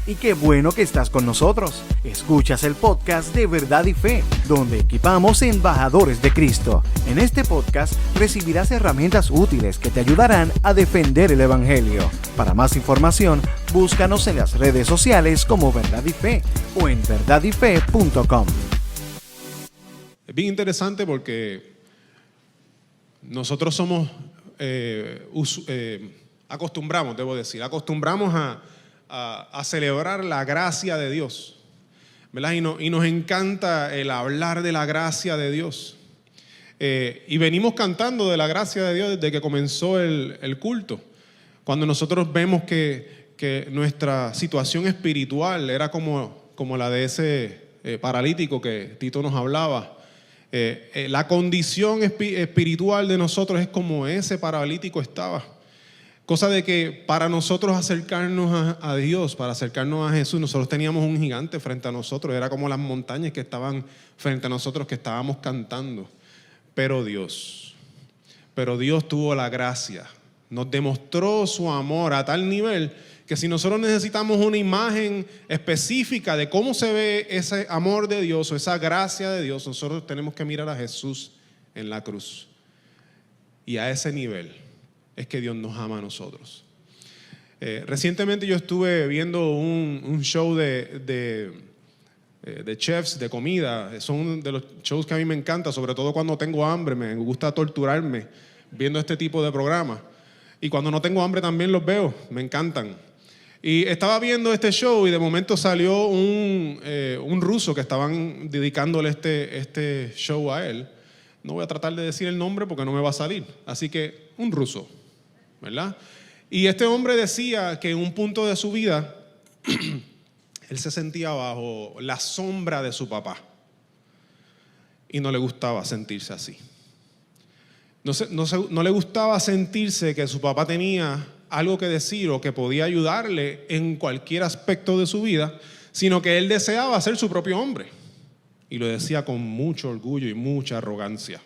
Y qué bueno que estás con nosotros. Escuchas el podcast de Verdad y Fe, donde equipamos embajadores de Cristo. En este podcast recibirás herramientas útiles que te ayudarán a defender el Evangelio. Para más información, búscanos en las redes sociales como Verdad y Fe o en verdadyfe.com. Es bien interesante porque nosotros somos, acostumbramos a celebrar la gracia de Dios, ¿verdad? Y nos encanta el hablar de la gracia de Dios. Y venimos cantando de la gracia de Dios desde que comenzó el culto. Cuando nosotros vemos que nuestra situación espiritual era como la de ese paralítico que Tito nos hablaba. La condición espiritual de nosotros es como ese paralítico estaba. Cosa de que para nosotros acercarnos a Dios, para acercarnos a Jesús, nosotros teníamos un gigante frente a nosotros. Era como las montañas que estaban frente a nosotros, que estábamos cantando. Pero Dios tuvo la gracia. Nos demostró su amor a tal nivel que si nosotros necesitamos una imagen específica de cómo se ve ese amor de Dios o esa gracia de Dios, nosotros tenemos que mirar a Jesús en la cruz. Y a ese nivel es que Dios nos ama a nosotros. Recientemente yo estuve viendo un show de chefs, de comida. Son de los shows que a mí me encanta, sobre todo cuando tengo hambre. Me gusta torturarme viendo este tipo de programas. Y cuando no tengo hambre también los veo, me encantan. Y estaba viendo este show y de momento salió un ruso que estaban dedicándole este show a él. No voy a tratar de decir el nombre porque no me va a salir. Así que un ruso, ¿verdad? Y este hombre decía que en un punto de su vida él se sentía bajo la sombra de su papá y no le gustaba sentirse así. No le gustaba sentirse que su papá tenía algo que decir o que podía ayudarle en cualquier aspecto de su vida, sino que él deseaba ser su propio hombre. Y lo decía con mucho orgullo y mucha arrogancia.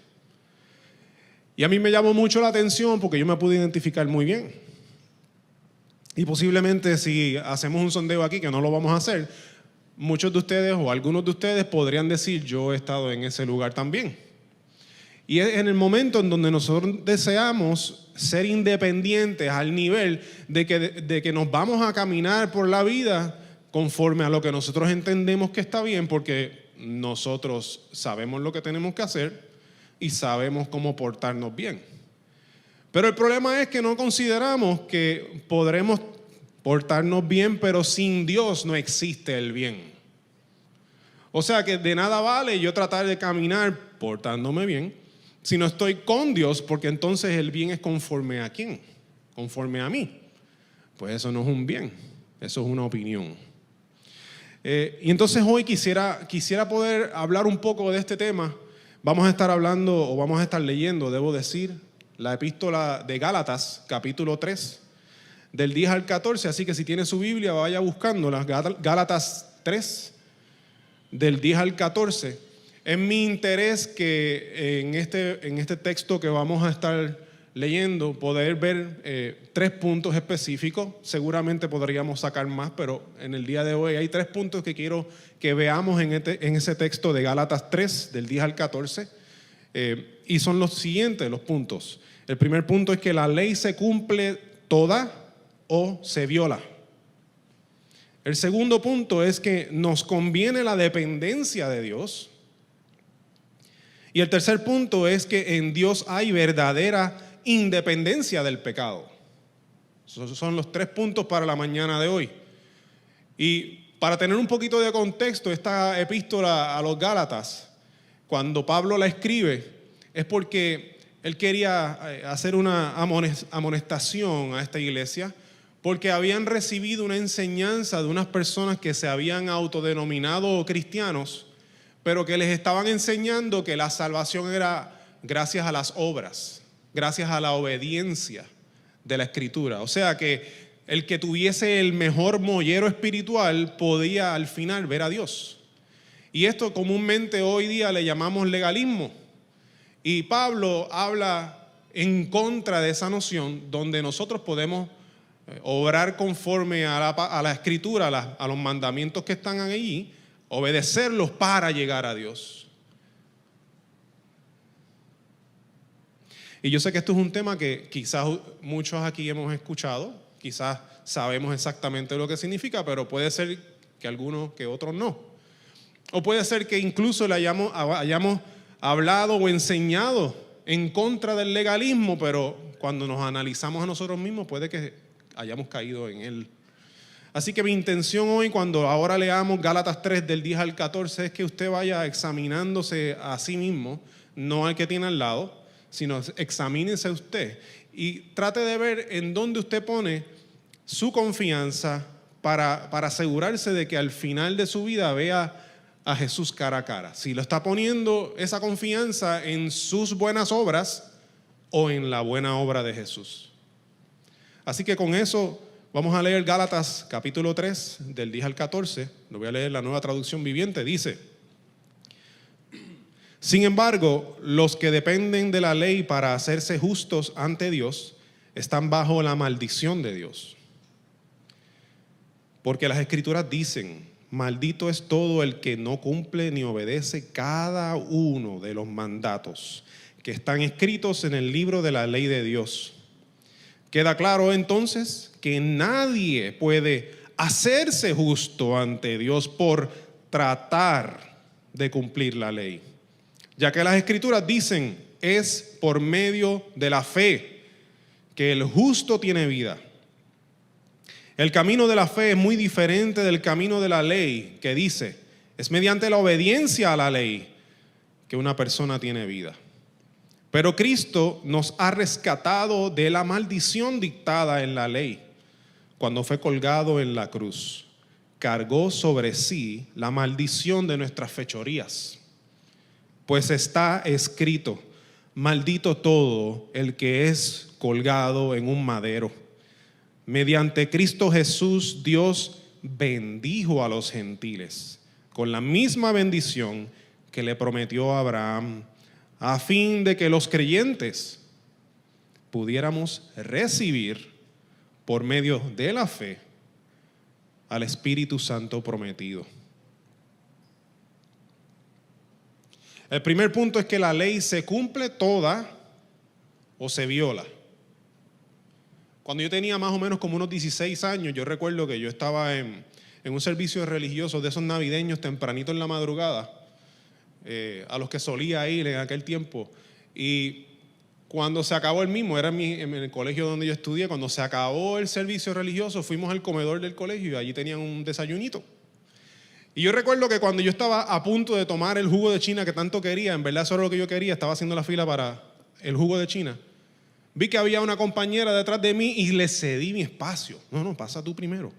Y a mí me llamó mucho la atención porque yo me pude identificar muy bien. Y posiblemente si hacemos un sondeo aquí, que no lo vamos a hacer, muchos de ustedes o algunos de ustedes podrían decir: yo he estado en ese lugar también. Y es en el momento en donde nosotros deseamos ser independientes al nivel de que nos vamos a caminar por la vida conforme a lo que nosotros entendemos que está bien, porque nosotros sabemos lo que tenemos que hacer y sabemos cómo portarnos bien. Pero el problema es que no consideramos que podremos portarnos bien, pero sin Dios no existe el bien. O sea que de nada vale yo tratar de caminar portándome bien si no estoy con Dios, porque entonces el bien es conforme a ¿quién? Conforme a mí. Pues eso no es un bien, eso es una opinión. Y entonces hoy quisiera poder hablar un poco de este tema. Vamos a estar hablando, o vamos a estar leyendo, debo decir, la epístola de Gálatas, capítulo 3, del 10 al 14. Así que si tiene su Biblia, vaya buscándola. Gálatas 3, del 10 al 14. Es mi interés que en este texto que vamos a estar leyendo, poder ver 3 puntos específicos. Seguramente podríamos sacar más, pero en el día de hoy hay 3 puntos que quiero que veamos en ese texto de Gálatas 3, del 10 al 14. Y son los siguientes los puntos. El primer punto es que la ley se cumple toda o se viola. El segundo punto es que nos conviene la dependencia de Dios. Y el tercer punto es que en Dios hay verdadera independencia del pecado. Esos son los 3 puntos para la mañana de hoy. Y para tener un poquito de contexto, esta epístola a los Gálatas, cuando Pablo la escribe, es porque él quería hacer una amonestación a esta iglesia, porque habían recibido una enseñanza de unas personas que se habían autodenominado cristianos, pero que les estaban enseñando que la salvación era gracias a las obras, gracias a la obediencia de la Escritura. O sea que el que tuviese el mejor mollero espiritual podía al final ver a Dios. Y esto comúnmente hoy día le llamamos legalismo. Y Pablo habla en contra de esa noción, donde nosotros podemos obrar conforme a la Escritura, a los mandamientos que están allí, obedecerlos para llegar a Dios. Y yo sé que esto es un tema que quizás muchos aquí hemos escuchado, quizás sabemos exactamente lo que significa, pero puede ser que algunos, que otros no. O puede ser que incluso le hayamos hablado o enseñado en contra del legalismo, pero cuando nos analizamos a nosotros mismos puede que hayamos caído en él. Así que mi intención hoy, cuando ahora leamos Gálatas 3 del 10 al 14, es que usted vaya examinándose a sí mismo, no al que tiene al lado, sino examínese usted y trate de ver en dónde usted pone su confianza para asegurarse de que al final de su vida vea a Jesús cara a cara. Si lo está poniendo esa confianza en sus buenas obras o en la buena obra de Jesús. Así que con eso vamos a leer Gálatas capítulo 3 del 10 al 14. Lo voy a leer la Nueva Traducción Viviente. Dice: sin embargo, los que dependen de la ley para hacerse justos ante Dios están bajo la maldición de Dios. Porque las Escrituras dicen: maldito es todo el que no cumple ni obedece cada uno de los mandatos que están escritos en el libro de la ley de Dios. Queda claro entonces que nadie puede hacerse justo ante Dios por tratar de cumplir la ley, ya que las Escrituras dicen: es por medio de la fe que el justo tiene vida. El camino de la fe es muy diferente del camino de la ley, que dice: es mediante la obediencia a la ley que una persona tiene vida. Pero Cristo nos ha rescatado de la maldición dictada en la ley. Cuando fue colgado en la cruz, cargó sobre sí la maldición de nuestras fechorías. Pues está escrito: maldito todo el que es colgado en un madero. Mediante Cristo Jesús, Dios bendijo a los gentiles con la misma bendición que le prometió a Abraham, a fin de que los creyentes pudiéramos recibir por medio de la fe al Espíritu Santo prometido. El primer punto es que la ley se cumple toda o se viola. Cuando yo tenía más o menos como unos 16 años, yo recuerdo que yo estaba en un servicio religioso de esos navideños tempranito en la madrugada, a los que solía ir en aquel tiempo. Y cuando se acabó el mismo, era en el colegio donde yo estudié, cuando se acabó el servicio religioso, fuimos al comedor del colegio y allí tenían un desayunito. Y yo recuerdo que cuando yo estaba a punto de tomar el jugo de China que tanto quería, en verdad eso era lo que yo quería, estaba haciendo la fila para el jugo de China, vi que había una compañera detrás de mí y le cedí mi espacio. No, pasa tú primero.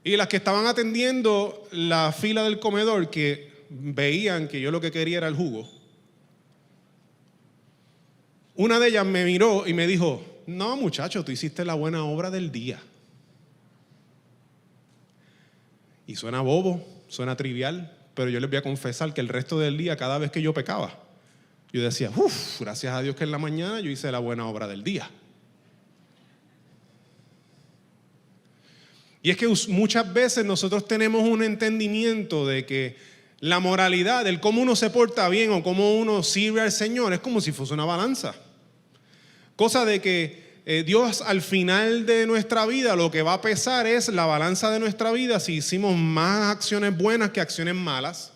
Y las que estaban atendiendo la fila del comedor, que veían que yo lo que quería era el jugo, una de ellas me miró y me dijo: no, muchacho, tú hiciste la buena obra del día. Y suena bobo, suena trivial, pero yo les voy a confesar que el resto del día, cada vez que yo pecaba, yo decía: gracias a Dios que en la mañana yo hice la buena obra del día. Y es que muchas veces nosotros tenemos un entendimiento de que la moralidad, el cómo uno se porta bien o cómo uno sirve al Señor, es como si fuese una balanza. Cosa de que Dios al final de nuestra vida lo que va a pesar es la balanza de nuestra vida, si hicimos más acciones buenas que acciones malas.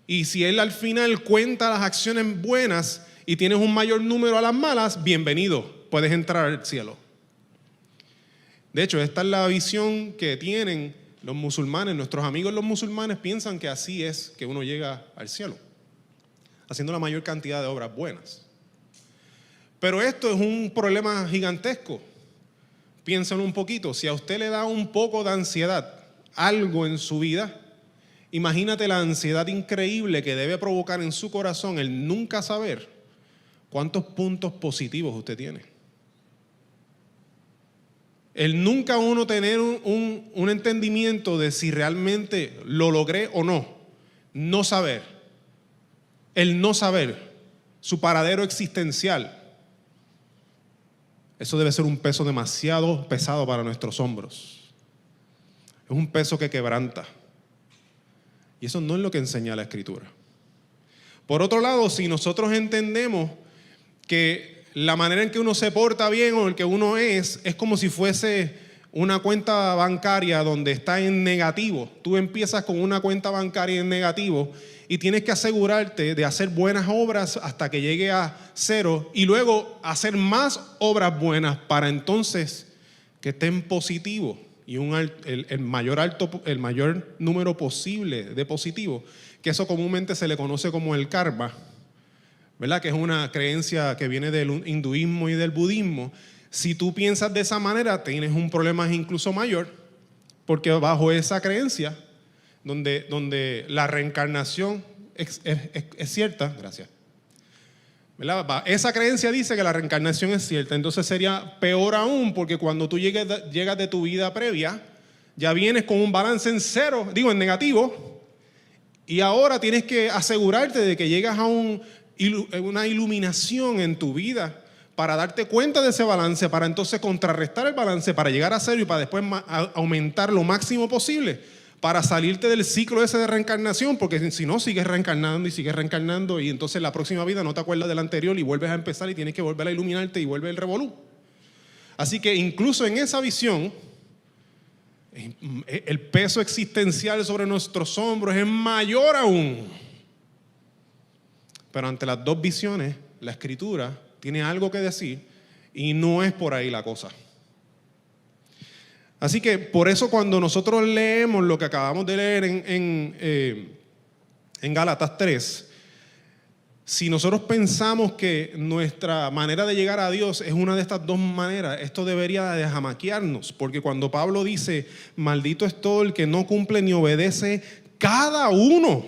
Y si Él al final cuenta las acciones buenas y tienes un mayor número a las malas, bienvenido, puedes entrar al cielo. De hecho, esta es la visión que tienen los musulmanes. Nuestros amigos los musulmanes piensan que así es que uno llega al cielo, haciendo la mayor cantidad de obras buenas. Pero esto es un problema gigantesco. Piénsenlo un poquito. Si a usted le da un poco de ansiedad, algo en su vida, imagínate la ansiedad increíble que debe provocar en su corazón el nunca saber cuántos puntos positivos usted tiene. El nunca uno tener un entendimiento de si realmente lo logré o no. No saber. El no saber su paradero existencial. eso debe ser un peso demasiado pesado para nuestros hombros. Es un peso que quebranta. Y eso no es lo que enseña la Escritura. Por otro lado, si nosotros entendemos que la manera en que uno se porta bien o el que uno es como si fuese una cuenta bancaria donde está en negativo. Tú empiezas con una cuenta bancaria en negativo y tienes que asegurarte de hacer buenas obras hasta que llegue a cero y luego hacer más obras buenas para entonces que esté en positivo y el mayor número posible de positivo, que eso comúnmente se le conoce como el karma, ¿verdad? Que es una creencia que viene del hinduismo y del budismo. Si tú piensas de esa manera, tienes un problema incluso mayor, porque bajo esa creencia, donde la reencarnación es cierta, gracias, ¿verdad? Esa creencia dice que la reencarnación es cierta, entonces sería peor aún, porque cuando tú llegas de tu vida previa, ya vienes con un balance en negativo, y ahora tienes que asegurarte de que llegas a una iluminación en tu vida, para darte cuenta de ese balance, para entonces contrarrestar el balance, para llegar a cero y para después aumentar lo máximo posible, para salirte del ciclo ese de reencarnación, porque si no sigues reencarnando y entonces la próxima vida no te acuerdas del anterior y vuelves a empezar y tienes que volver a iluminarte y vuelve el revolú. Así que incluso en esa visión, el peso existencial sobre nuestros hombros es mayor aún. Pero ante las dos visiones, la Escritura tiene algo que decir y no es por ahí la cosa. Así que por eso cuando nosotros leemos lo que acabamos de leer en Gálatas 3, si nosotros pensamos que nuestra manera de llegar a Dios es una de estas dos maneras, esto debería de jamaquearnos, porque cuando Pablo dice, maldito es todo el que no cumple ni obedece cada uno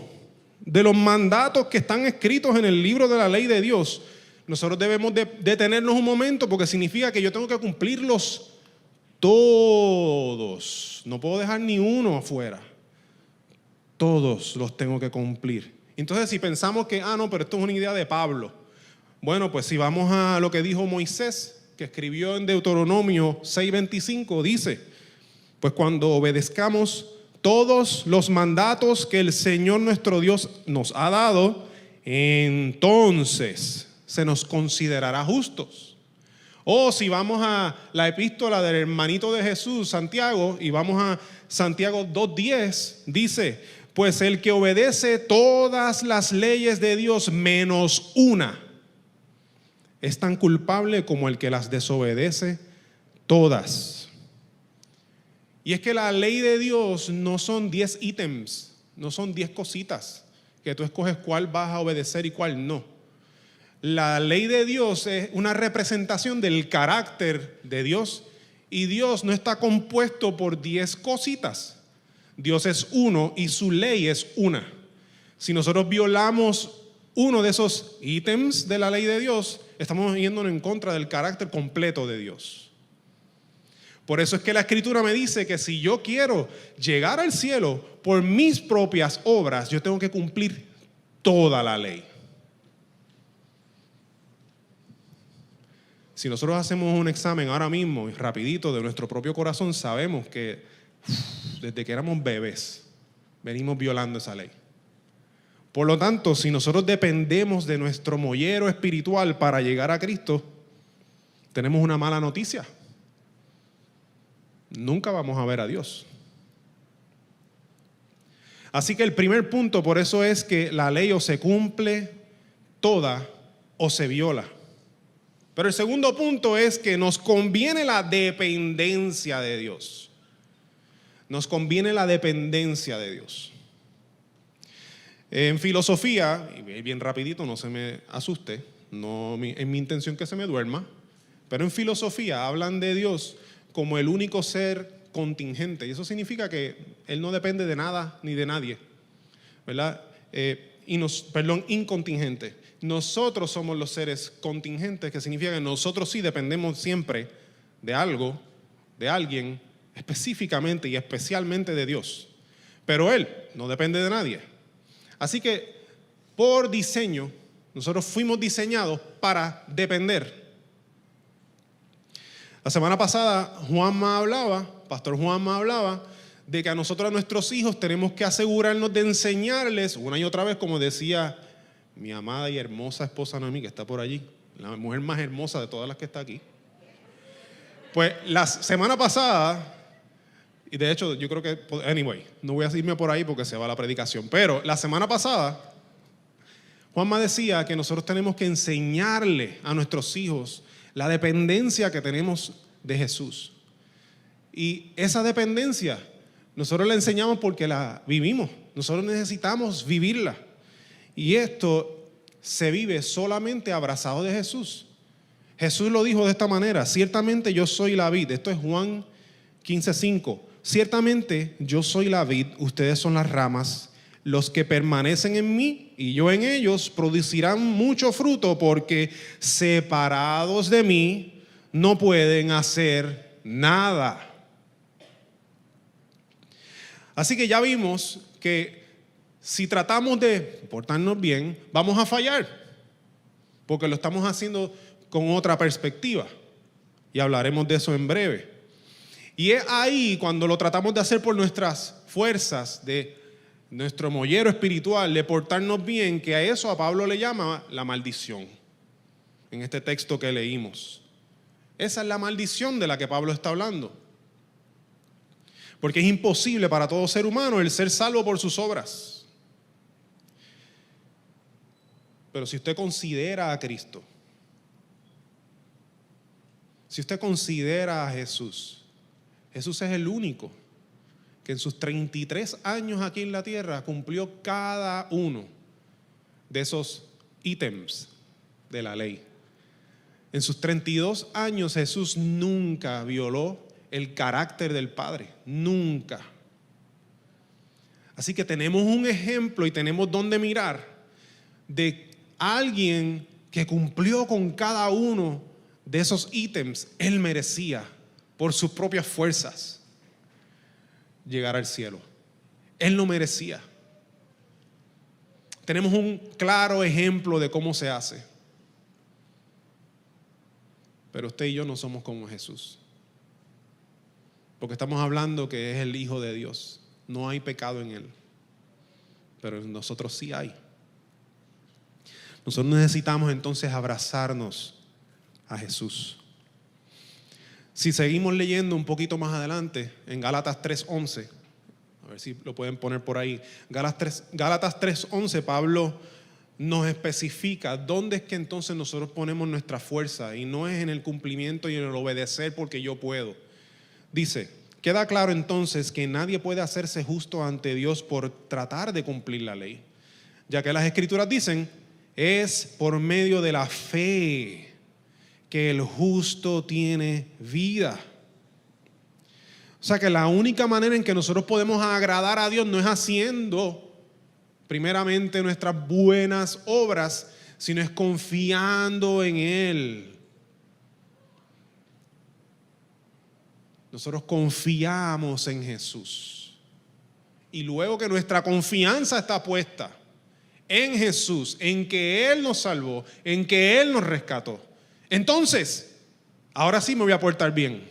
de los mandatos que están escritos en el libro de la ley de Dios, nosotros debemos de detenernos un momento, porque significa que yo tengo que cumplirlos todos. No puedo dejar ni uno afuera. Todos los tengo que cumplir. Entonces, si pensamos que, no, pero esto es una idea de Pablo. Bueno, pues si vamos a lo que dijo Moisés, que escribió en Deuteronomio 6:25, dice, pues cuando obedezcamos todos los mandatos que el Señor nuestro Dios nos ha dado, entonces se nos considerará justos. O si vamos a la epístola del hermanito de Jesús, Santiago, y vamos a Santiago 2:10, dice, pues el que obedece todas las leyes de Dios menos una, es tan culpable como el que las desobedece todas. Y es que la ley de Dios no son 10 ítems, no son 10 cositas, que tú escoges cuál vas a obedecer y cuál no. La ley de Dios es una representación del carácter de Dios y Dios no está compuesto por 10 cositas. Dios es uno y su ley es una. Si nosotros violamos uno de esos ítems de la ley de Dios, estamos yéndonos en contra del carácter completo de Dios. Por eso es que la Escritura me dice que si yo quiero llegar al cielo por mis propias obras, yo tengo que cumplir toda la ley. Si nosotros hacemos un examen ahora mismo, rapidito, de nuestro propio corazón, sabemos que desde que éramos bebés venimos violando esa ley. Por lo tanto, si nosotros dependemos de nuestro mollero espiritual para llegar a Cristo, tenemos una mala noticia. Nunca vamos a ver a Dios. Así que el primer punto, por eso es que la ley o se cumple toda o se viola. Pero el segundo punto es que nos conviene la dependencia de Dios. Nos conviene la dependencia de Dios. En filosofía, y bien rapidito, no se me asuste, no es mi intención que se me duerma, pero en filosofía hablan de Dios como el único ser contingente. Y eso significa que Él no depende de nada ni de nadie, ¿verdad? Incontingente. Nosotros somos los seres contingentes, que significa que nosotros sí dependemos siempre de algo, de alguien, específicamente y especialmente de Dios. Pero Él no depende de nadie. Así que, por diseño, nosotros fuimos diseñados para depender. La semana pasada Pastor Juanma hablaba de que a nosotros, a nuestros hijos, tenemos que asegurarnos de enseñarles una y otra vez, como decía mi amada y hermosa esposa Noemí, que está por allí, la mujer más hermosa de todas las que está aquí. Pues la semana pasada, y de hecho yo creo que, anyway, no voy a irme por ahí porque se va la predicación, pero la semana pasada Juanma decía que nosotros tenemos que enseñarle a nuestros hijos la dependencia que tenemos de Jesús. Y esa dependencia nosotros la enseñamos porque la vivimos. Nosotros necesitamos vivirla. Y esto se vive solamente abrazado de Jesús. Jesús lo dijo de esta manera: ciertamente yo soy la vid. Esto es Juan 15:5. Ciertamente yo soy la vid, ustedes son las ramas. Los que permanecen en mí y yo en ellos producirán mucho fruto, porque separados de mí no pueden hacer nada. Así que ya vimos que si tratamos de portarnos bien, vamos a fallar, porque lo estamos haciendo con otra perspectiva, y hablaremos de eso en breve. Y es ahí cuando lo tratamos de hacer por nuestras fuerzas, de nuestro mollero espiritual, de portarnos bien, que a eso a Pablo le llama la maldición, en este texto que leímos. Esa es la maldición de la que Pablo está hablando. Porque es imposible para todo ser humano el ser salvo por sus obras. Pero si usted considera a Cristo, si usted considera a Jesús, Jesús es el único que en sus 33 años aquí en la tierra cumplió cada uno de esos ítems de la ley. En sus 32 años Jesús nunca violó el carácter del Padre, nunca. Así que tenemos un ejemplo y tenemos donde mirar de alguien que cumplió con cada uno de esos ítems. Él merecía, por sus propias fuerzas, llegar al cielo. Él no merecía. Tenemos un claro ejemplo de cómo se hace. Pero usted y yo no somos como Jesús, porque estamos hablando que es el Hijo de Dios. No hay pecado en Él, pero en nosotros sí hay. Nosotros necesitamos entonces abrazarnos a Jesús. Si seguimos leyendo un poquito más adelante, en Gálatas 3:11, a ver si lo pueden poner por ahí. Gálatas 3:11, Pablo nos especifica dónde es que entonces nosotros ponemos nuestra fuerza, y no es en el cumplimiento y en el obedecer porque yo puedo. Dice: queda claro entonces que nadie puede hacerse justo ante Dios por tratar de cumplir la ley, ya que las Escrituras dicen: es por medio de la fe que el justo tiene vida. O sea que la única manera en que nosotros podemos agradar a Dios no es haciendo primeramente nuestras buenas obras, sino es confiando en Él. Nosotros confiamos en Jesús. Y luego que nuestra confianza está puesta en Jesús, en que Él nos salvó, en que Él nos rescató, entonces, ahora sí me voy a portar bien.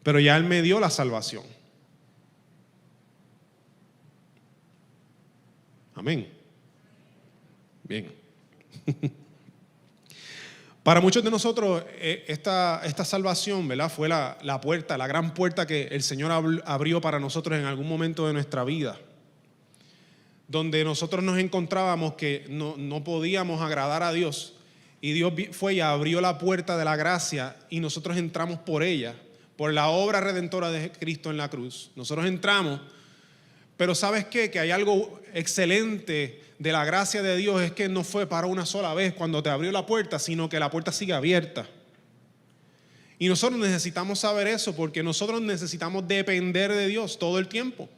Pero ya Él me dio la salvación. Amén. Bien. Para muchos de nosotros esta salvación, ¿verdad?, fue la puerta, la gran puerta que el Señor abrió para nosotros en algún momento de nuestra vida, donde nosotros nos encontrábamos que no podíamos agradar a Dios, y Dios fue y abrió la puerta de la gracia, y nosotros entramos por ella, por la obra redentora de Cristo en la cruz. Nosotros entramos, pero ¿sabes qué? Que hay algo excelente de la gracia de Dios, es que no fue para una sola vez cuando te abrió la puerta, sino que la puerta sigue abierta. Y nosotros necesitamos saber eso, porque nosotros necesitamos depender de Dios todo el tiempo.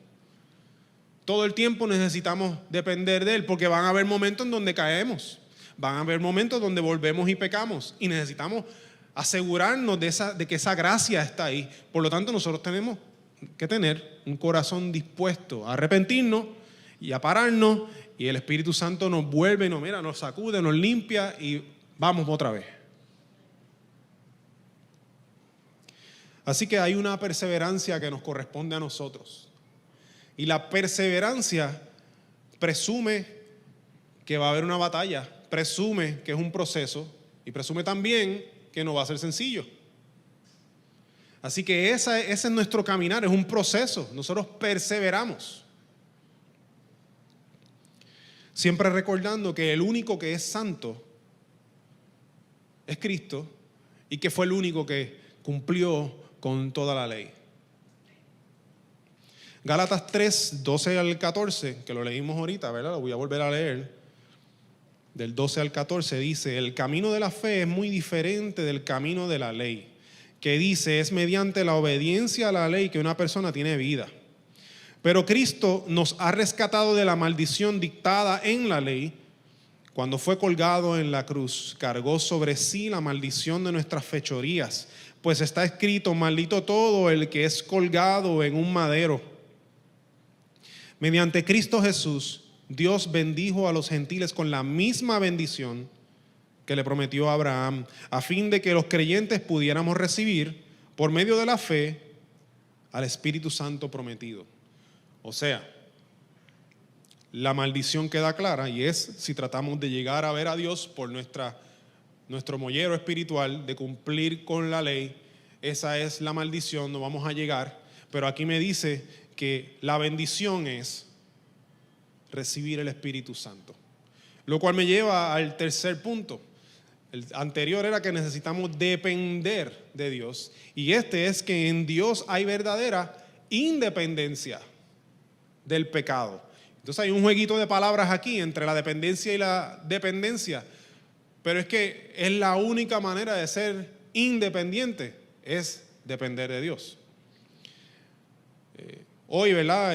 Todo el tiempo necesitamos depender de Él, porque van a haber momentos en donde caemos, van a haber momentos donde volvemos y pecamos, y necesitamos asegurarnos de que esa gracia está ahí. Por lo tanto, nosotros tenemos que tener un corazón dispuesto a arrepentirnos y a pararnos, y el Espíritu Santo nos vuelve, nos sacude, nos limpia, y vamos otra vez. Así que hay una perseverancia que nos corresponde a nosotros. Y la perseverancia presume que va a haber una batalla, presume que es un proceso y presume también que no va a ser sencillo. Así que ese es nuestro caminar, es un proceso. Nosotros perseveramos. Siempre recordando que el único que es santo es Cristo y que fue el único que cumplió con toda la ley. Gálatas 3, 12 al 14, que lo leímos ahorita, ¿verdad? Lo voy a volver a leer. Del 12 al 14 dice: el camino de la fe es muy diferente del camino de la ley, que dice es mediante la obediencia a la ley que una persona tiene vida. Pero Cristo nos ha rescatado de la maldición dictada en la ley. Cuando fue colgado en la cruz, cargó sobre sí la maldición de nuestras fechorías, pues está escrito: maldito todo el que es colgado en un madero. Mediante Cristo Jesús, Dios bendijo a los gentiles con la misma bendición que le prometió a Abraham, a fin de que los creyentes pudiéramos recibir, por medio de la fe, al Espíritu Santo prometido. O sea, la maldición queda clara, y es si tratamos de llegar a ver a Dios por nuestro mollero espiritual, de cumplir con la ley. Esa es la maldición, no vamos a llegar. Pero aquí me dice que la bendición es recibir el Espíritu Santo. Lo cual me lleva al tercer punto. El anterior era que necesitamos depender de Dios. Y este es que en Dios hay verdadera independencia del pecado. Entonces hay un jueguito de palabras aquí entre la dependencia y la dependencia. Pero es que es la única manera de ser independiente, es depender de Dios. Hoy, ¿verdad?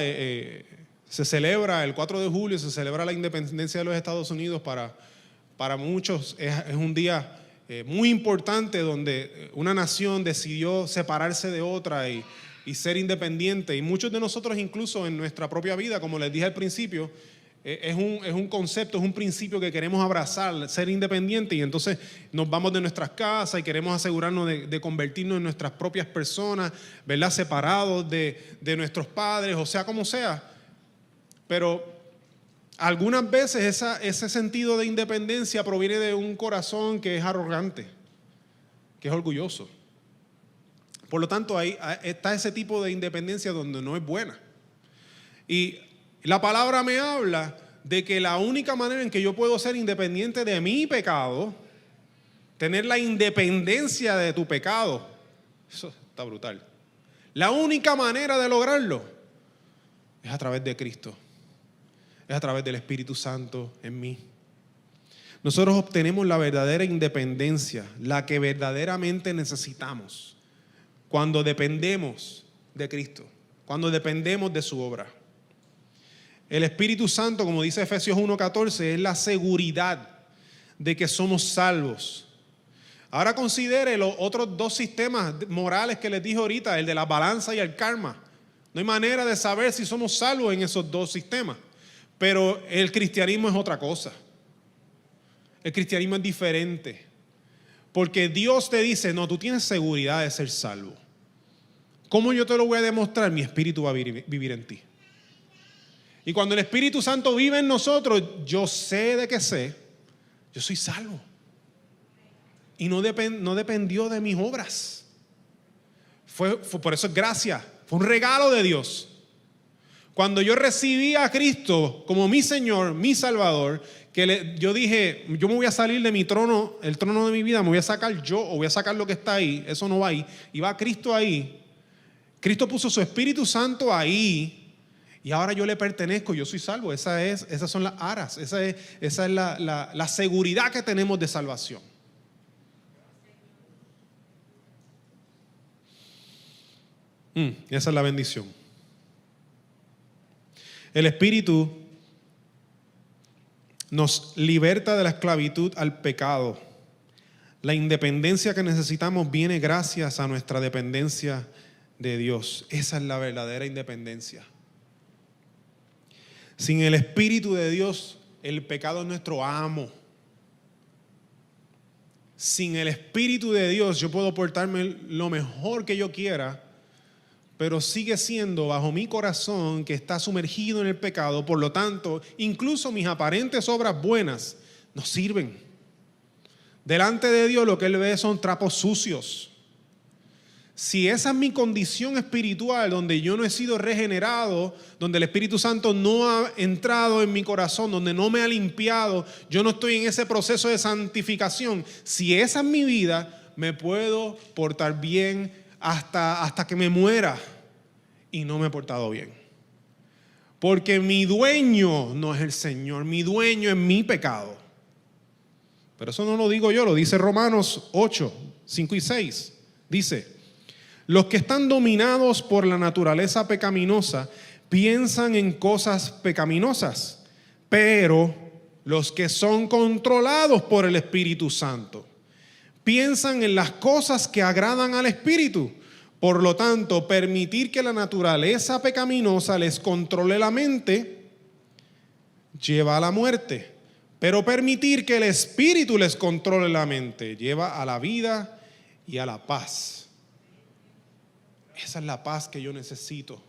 Se celebra el 4 de julio, se celebra la independencia de los Estados Unidos. Para muchos es un día muy importante donde una nación decidió separarse de otra y ser independiente. Y muchos de nosotros, incluso en nuestra propia vida, como les dije al principio, es un concepto, es un principio que queremos abrazar, ser independiente, y entonces nos vamos de nuestras casas y queremos asegurarnos de convertirnos en nuestras propias personas, ¿verdad? Separados de nuestros padres, o sea, como sea. Pero algunas veces ese sentido de independencia proviene de un corazón que es arrogante, que es orgulloso. Por lo tanto, ahí está ese tipo de independencia donde no es buena. Y la palabra me habla de que la única manera en que yo puedo ser independiente de mi pecado, tener la independencia de tu pecado, eso está brutal. La única manera de lograrlo es a través de Cristo. Es a través del Espíritu Santo en mí. Nosotros obtenemos la verdadera independencia, la que verdaderamente necesitamos, cuando dependemos de Cristo, cuando dependemos de su obra. El Espíritu Santo, como dice Efesios 1:14, es la seguridad de que somos salvos. Ahora considere los otros dos sistemas morales que les dije ahorita, el de la balanza y el karma. No hay manera de saber si somos salvos en esos dos sistemas. Pero el cristianismo es otra cosa. El cristianismo es diferente. Porque Dios te dice, no, tú tienes seguridad de ser salvo. ¿Cómo yo te lo voy a demostrar? Mi Espíritu va a vivir en ti. Y cuando el Espíritu Santo vive en nosotros, yo sé de qué sé, yo soy salvo. Y no dependió de mis obras. Por eso es gracia, fue un regalo de Dios. Cuando yo recibí a Cristo como mi Señor, mi Salvador, yo dije, yo me voy a salir de mi trono, el trono de mi vida, me voy a sacar yo o voy a sacar lo que está ahí, eso no va ahí. Y va Cristo ahí. Cristo puso su Espíritu Santo ahí y ahora yo le pertenezco, yo soy salvo. Esas son las aras, esa es la seguridad que tenemos de salvación. Esa es la bendición. El Espíritu nos liberta de la esclavitud al pecado. La independencia que necesitamos viene gracias a nuestra dependencia de Dios. Esa es la verdadera independencia. Sin el Espíritu de Dios, el pecado es nuestro amo. sin el Espíritu de Dios yo puedo portarme lo mejor que yo quiera, pero sigue siendo bajo mi corazón que está sumergido en el pecado. Por lo tanto, incluso mis aparentes obras buenas no sirven. Delante de Dios lo que Él ve son trapos sucios. Si esa es mi condición espiritual, donde yo no he sido regenerado, donde el Espíritu Santo no ha entrado en mi corazón, donde no me ha limpiado, yo no estoy en ese proceso de santificación, si esa es mi vida, me puedo portar bien hasta que me muera, y no me he portado bien. Porque mi dueño no es el Señor, mi dueño es mi pecado. Pero eso no lo digo yo, lo dice Romanos 8, 5 y 6. Dice: los que están dominados por la naturaleza pecaminosa piensan en cosas pecaminosas, pero los que son controlados por el Espíritu Santo piensan en las cosas que agradan al Espíritu. Por lo tanto, permitir que la naturaleza pecaminosa les controle la mente lleva a la muerte, pero permitir que el Espíritu les controle la mente lleva a la vida y a la paz. Esa es la paz que yo necesito.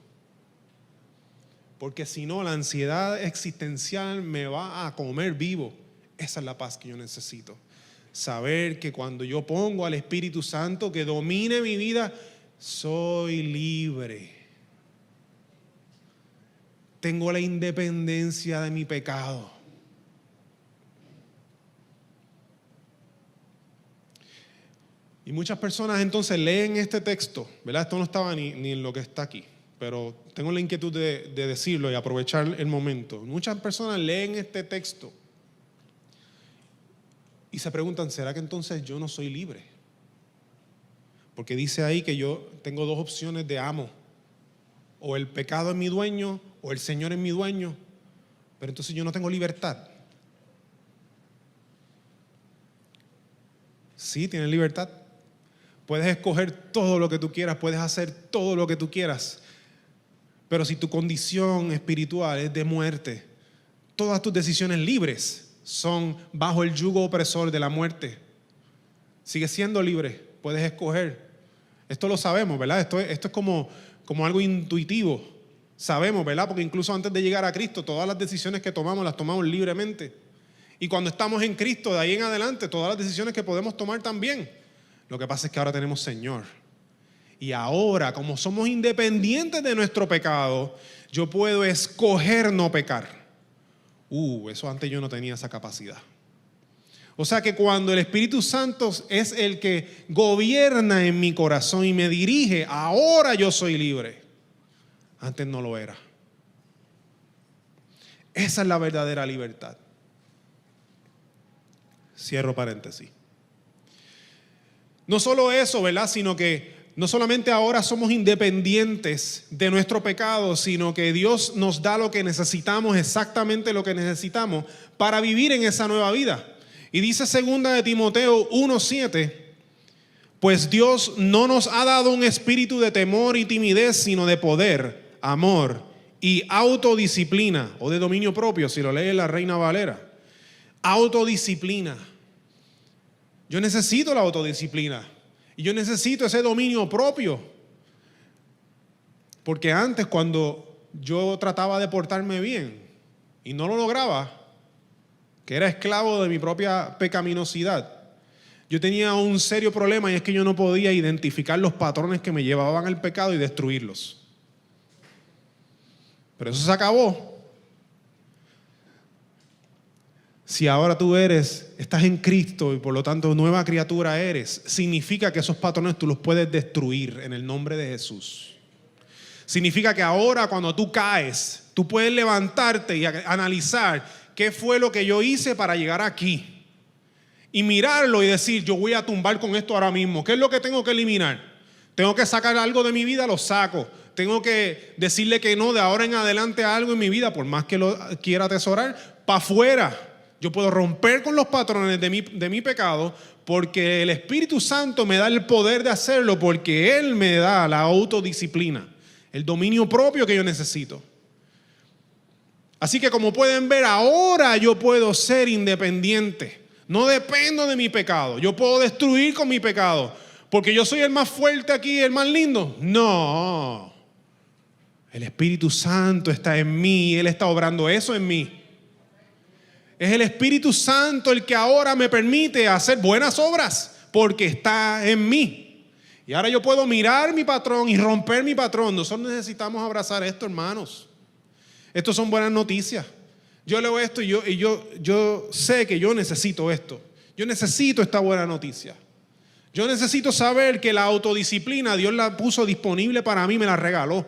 Porque si no, la ansiedad existencial me va a comer vivo. Esa es la paz que yo necesito. Saber que cuando yo pongo al Espíritu Santo que domine mi vida, soy libre. Tengo la independencia de mi pecado. Y muchas personas entonces leen este texto, ¿verdad? Esto no estaba ni en lo que está aquí, pero tengo la inquietud de decirlo y aprovechar el momento. Muchas personas leen este texto y se preguntan, ¿será que entonces yo no soy libre? Porque dice ahí que yo tengo dos opciones de amo. O el pecado es mi dueño, o el Señor es mi dueño, pero entonces yo no tengo libertad. Sí, tienes libertad. Puedes escoger todo lo que tú quieras, puedes hacer todo lo que tú quieras. Pero si tu condición espiritual es de muerte, todas tus decisiones libres son bajo el yugo opresor de la muerte. Sigues siendo libre, puedes escoger. Esto lo sabemos, ¿verdad? Esto es como algo intuitivo. Sabemos, ¿verdad? Porque incluso antes de llegar a Cristo, todas las decisiones que tomamos las tomamos libremente. Y cuando estamos en Cristo, de ahí en adelante, todas las decisiones que podemos tomar también. Lo que pasa es que ahora tenemos Señor. Y ahora, como somos independientes de nuestro pecado, yo puedo escoger no pecar. Eso antes yo no tenía esa capacidad. O sea que cuando el Espíritu Santo es el que gobierna en mi corazón y me dirige, ahora yo soy libre. Antes no lo era. Esa es la verdadera libertad. Cierro paréntesis. No solo eso, ¿verdad? Sino que no solamente ahora somos independientes de nuestro pecado, sino que Dios nos da lo que necesitamos, exactamente lo que necesitamos para vivir en esa nueva vida. Y dice 2 de Timoteo 1:7, pues Dios no nos ha dado un espíritu de temor y timidez, sino de poder, amor y autodisciplina, o de dominio propio, si lo lee la Reina Valera. Autodisciplina. Yo necesito la autodisciplina y yo necesito ese dominio propio. Porque antes, cuando yo trataba de portarme bien y no lo lograba, que era esclavo de mi propia pecaminosidad, yo tenía un serio problema, y es que yo no podía identificar los patrones que me llevaban al pecado y destruirlos. Pero eso se acabó. Si ahora tú estás en Cristo y por lo tanto nueva criatura eres, significa que esos patrones tú los puedes destruir en el nombre de Jesús. Significa que ahora cuando tú caes, tú puedes levantarte y analizar qué fue lo que yo hice para llegar aquí. Y mirarlo y decir, yo voy a tumbar con esto ahora mismo. ¿Qué es lo que tengo que eliminar? Tengo que sacar algo de mi vida, lo saco. Tengo que decirle que no de ahora en adelante a algo en mi vida, por más que lo quiera atesorar, para afuera. Yo puedo romper con los patrones de mi pecado porque el Espíritu Santo me da el poder de hacerlo, porque Él me da la autodisciplina, el dominio propio que yo necesito. Así que como pueden ver, ahora yo puedo ser independiente. No dependo de mi pecado. Yo puedo destruir con mi pecado. Porque yo soy el más fuerte aquí, el más lindo. No. El Espíritu Santo está en mí. Él está obrando eso en mí. Es el Espíritu Santo el que ahora me permite hacer buenas obras. Porque está en mí. Y ahora yo puedo mirar mi patrón y romper mi patrón. Nosotros necesitamos abrazar esto, hermanos. Estos son buenas noticias. Yo leo esto y yo sé que yo necesito esto. Yo necesito esta buena noticia. Yo necesito saber que la autodisciplina Dios la puso disponible para mí, me la regaló.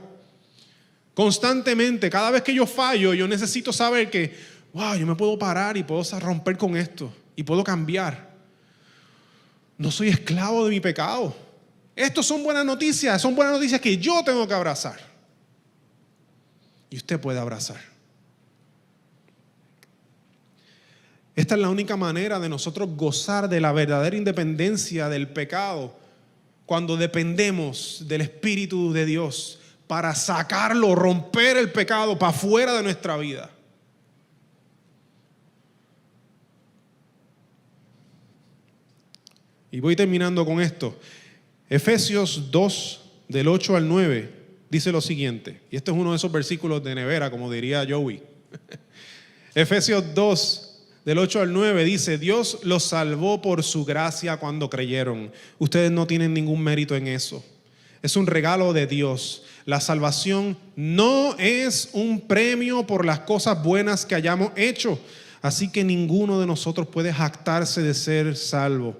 Constantemente, cada vez que yo fallo, yo necesito saber que, wow, yo me puedo parar y puedo romper con esto. Y puedo cambiar. No soy esclavo de mi pecado. Estos son buenas noticias que yo tengo que abrazar. Y usted puede abrazar. Esta es la única manera de nosotros gozar de la verdadera independencia del pecado, cuando dependemos del Espíritu de Dios para sacarlo, romper el pecado para afuera de nuestra vida. Y voy terminando con esto. Efesios 2, del 8 al 9, dice lo siguiente. Y este es uno de esos versículos de nevera, como diría Joey. Efesios 2, del 8 al 9 dice: Dios los salvó por su gracia cuando creyeron. Ustedes no tienen ningún mérito en eso. Es un regalo de Dios. La salvación no es un premio por las cosas buenas que hayamos hecho. Así que ninguno de nosotros puede jactarse de ser salvo.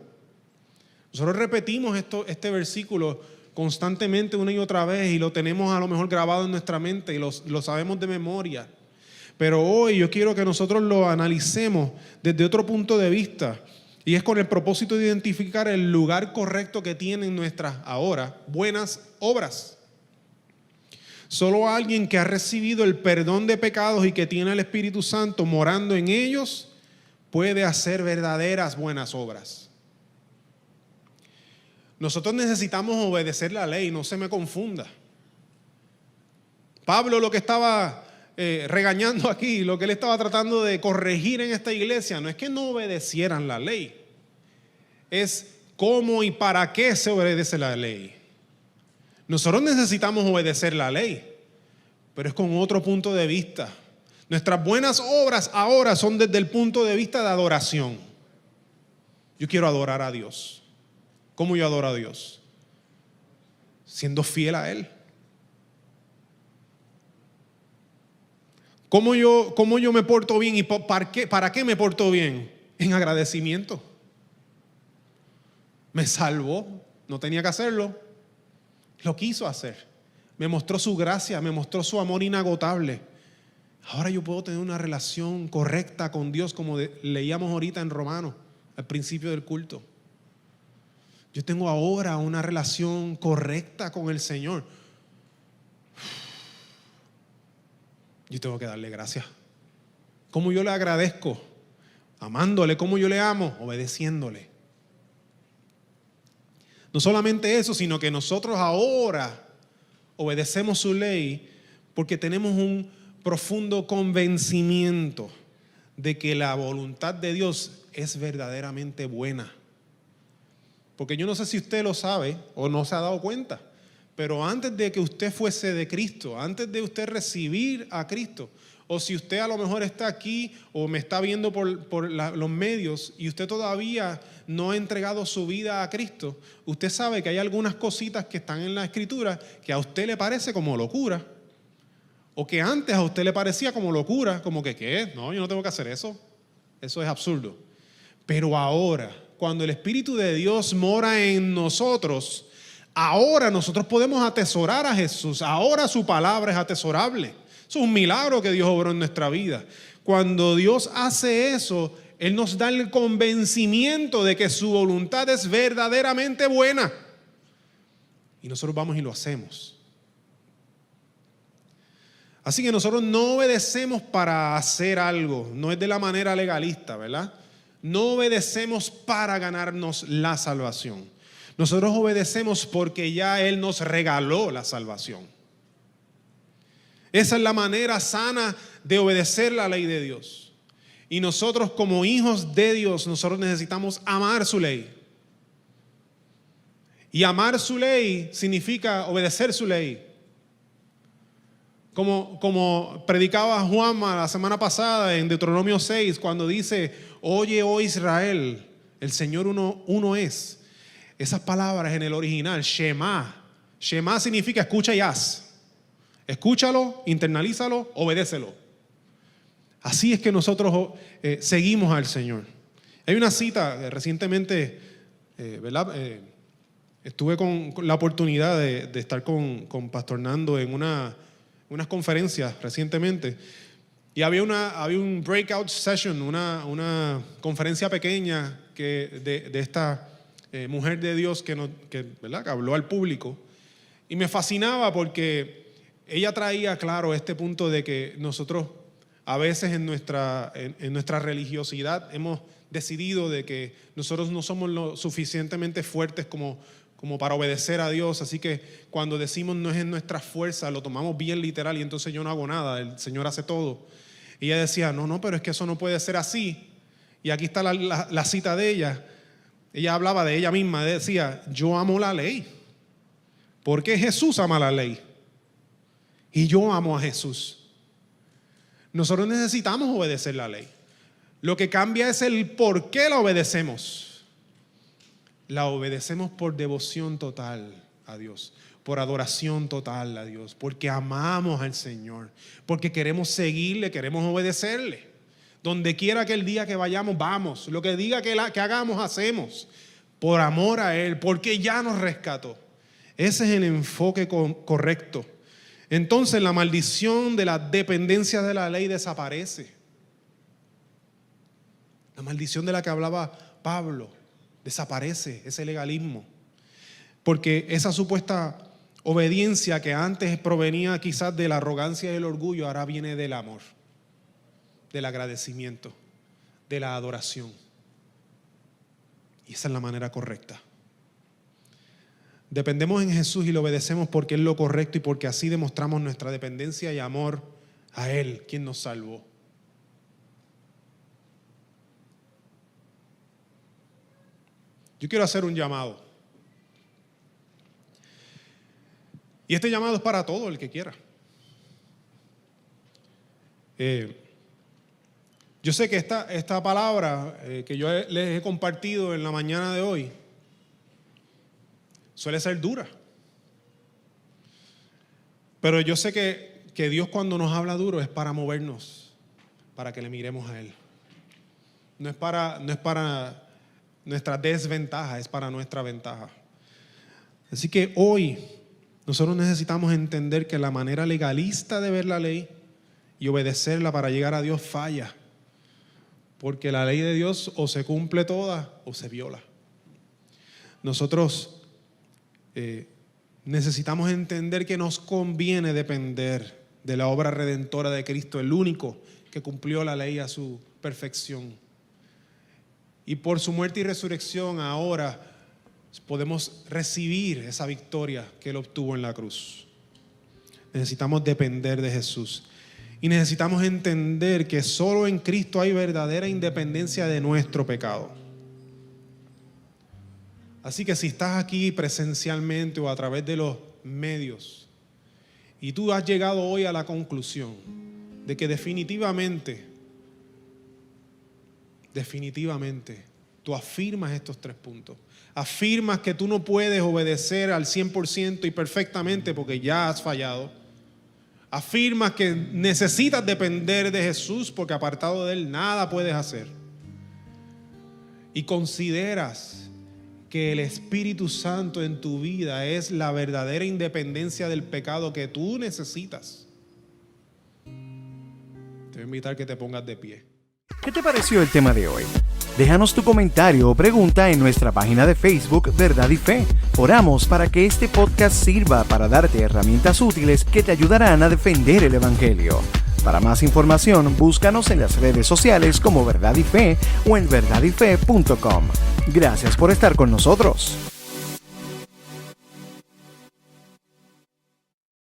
Nosotros repetimos este versículo constantemente una y otra vez y lo tenemos a lo mejor grabado en nuestra mente y lo sabemos de memoria. Pero hoy yo quiero que nosotros lo analicemos desde otro punto de vista, y es con el propósito de identificar el lugar correcto que tienen nuestras ahora buenas obras. Solo alguien que ha recibido el perdón de pecados y que tiene el Espíritu Santo morando en ellos puede hacer verdaderas buenas obras. Nosotros necesitamos obedecer la ley, no se me confunda. Pablo lo que estaba regañando aquí, lo que él estaba tratando de corregir en esta iglesia, no es que no obedecieran la ley, es cómo y para qué se obedece la ley. Nosotros necesitamos obedecer la ley, pero es con otro punto de vista. Nuestras buenas obras ahora son desde el punto de vista de adoración. Yo quiero adorar a Dios. ¿Cómo yo adoro a Dios? Siendo fiel a Él. ¿Cómo yo me porto bien y para qué me porto bien? En agradecimiento. Me salvó, no tenía que hacerlo, lo quiso hacer. Me mostró su gracia, me mostró su amor inagotable. Ahora yo puedo tener una relación correcta con Dios, como leíamos ahorita en Romanos, al principio del culto. Yo tengo ahora una relación correcta con el Señor. Yo tengo que darle gracias. ¿Cómo yo le agradezco? Amándole. ¿Cómo yo le amo? Obedeciéndole. No solamente eso, sino que nosotros ahora obedecemos su ley porque tenemos un profundo convencimiento de que la voluntad de Dios es verdaderamente buena. Porque yo no sé si usted lo sabe o no se ha dado cuenta, pero antes de que usted fuese de Cristo, antes de usted recibir a Cristo, o si usted a lo mejor está aquí o me está viendo por los medios y usted todavía no ha entregado su vida a Cristo, usted sabe que hay algunas cositas que están en la Escritura que a usted le parece como locura, o que antes a usted le parecía como locura, como que ¿qué? No, yo no tengo que hacer eso. Eso es absurdo. Pero ahora, cuando el Espíritu de Dios mora en nosotros, ahora nosotros podemos atesorar a Jesús. Ahora su palabra es atesorable. Eso es un milagro que Dios obró en nuestra vida. Cuando Dios hace eso, Él nos da el convencimiento de que su voluntad es verdaderamente buena. Y nosotros vamos y lo hacemos. Así que nosotros no obedecemos para hacer algo. No es de la manera legalista, ¿verdad? No obedecemos para ganarnos la salvación. Nosotros obedecemos porque ya Él nos regaló la salvación. Esa es la manera sana de obedecer la ley de Dios. Y nosotros como hijos de Dios, nosotros necesitamos amar su ley. Y amar su ley significa obedecer su ley. Como predicaba Juanma la semana pasada en Deuteronomio 6, cuando dice, oye, oh Israel, el Señor uno es. Esas palabras en el original, Shema. Shema significa escucha y haz. Escúchalo, internalízalo, obedécelo. Así es que nosotros seguimos al Señor. Hay una cita recientemente, ¿verdad? Estuve con la oportunidad de estar con Pastor Nando en unas conferencias recientemente. Y había un breakout session, una conferencia pequeña de esta mujer de Dios ¿verdad? Que habló al público. Y me fascinaba porque ella traía claro este punto de que nosotros a veces en nuestra religiosidad hemos decidido de que nosotros no somos lo suficientemente fuertes como para obedecer a Dios. Así que cuando decimos no es en nuestra fuerza, lo tomamos bien literal y entonces yo no hago nada, el Señor hace todo. Y ella decía, no, pero es que eso no puede ser así. Y aquí está la cita de ella. Ella hablaba de ella misma, decía, yo amo la ley. Porque Jesús ama la ley. Y yo amo a Jesús. Nosotros necesitamos obedecer la ley. Lo que cambia es el por qué la obedecemos. La obedecemos por devoción total a Dios, por adoración total a Dios, porque amamos al Señor, porque queremos seguirle, queremos obedecerle. Donde quiera que el día que vayamos, vamos. Lo que diga que hagamos, hacemos. Por amor a Él, porque ya nos rescató. Ese es el enfoque correcto. Entonces la maldición de la dependencia de la ley desaparece. La maldición de la que hablaba Pablo desaparece, ese legalismo. Porque esa supuesta obediencia que antes provenía quizás de la arrogancia y el orgullo, ahora viene del amor, del agradecimiento, de la adoración. Y esa es la manera correcta. Dependemos en Jesús y lo obedecemos porque es lo correcto y porque así demostramos nuestra dependencia y amor a Él, quien nos salvó. Yo quiero hacer un llamado. Y este llamado es para todo el que quiera. Yo sé que esta palabra que yo les he compartido en la mañana de hoy suele ser dura. Pero yo sé que Dios cuando nos habla duro es para movernos, para que le miremos a Él. No es para nuestra desventaja, es para nuestra ventaja. Así que hoy nosotros necesitamos entender que la manera legalista de ver la ley y obedecerla para llegar a Dios falla. Porque la ley de Dios o se cumple toda o se viola. Nosotros necesitamos entender que nos conviene depender de la obra redentora de Cristo, el único que cumplió la ley a su perfección. Y por su muerte y resurrección ahora podemos recibir esa victoria que Él obtuvo en la cruz. Necesitamos depender de Jesús. Y necesitamos entender que solo en Cristo hay verdadera independencia de nuestro pecado. Así que si estás aquí presencialmente o a través de los medios y tú has llegado hoy a la conclusión de que definitivamente tú afirmas estos 3 puntos. Afirmas que tú no puedes obedecer al 100% y perfectamente porque ya has fallado. Afirmas que necesitas depender de Jesús porque apartado de Él nada puedes hacer. Y consideras que el Espíritu Santo en tu vida es la verdadera independencia del pecado que tú necesitas. Te voy a invitar a que te pongas de pie. ¿Qué te pareció el tema de hoy? Déjanos tu comentario o pregunta en nuestra página de Facebook Verdad y Fe. Oramos para que este podcast sirva para darte herramientas útiles que te ayudarán a defender el Evangelio. Para más información, búscanos en las redes sociales como Verdad y Fe o en verdadyfe.com. Gracias por estar con nosotros.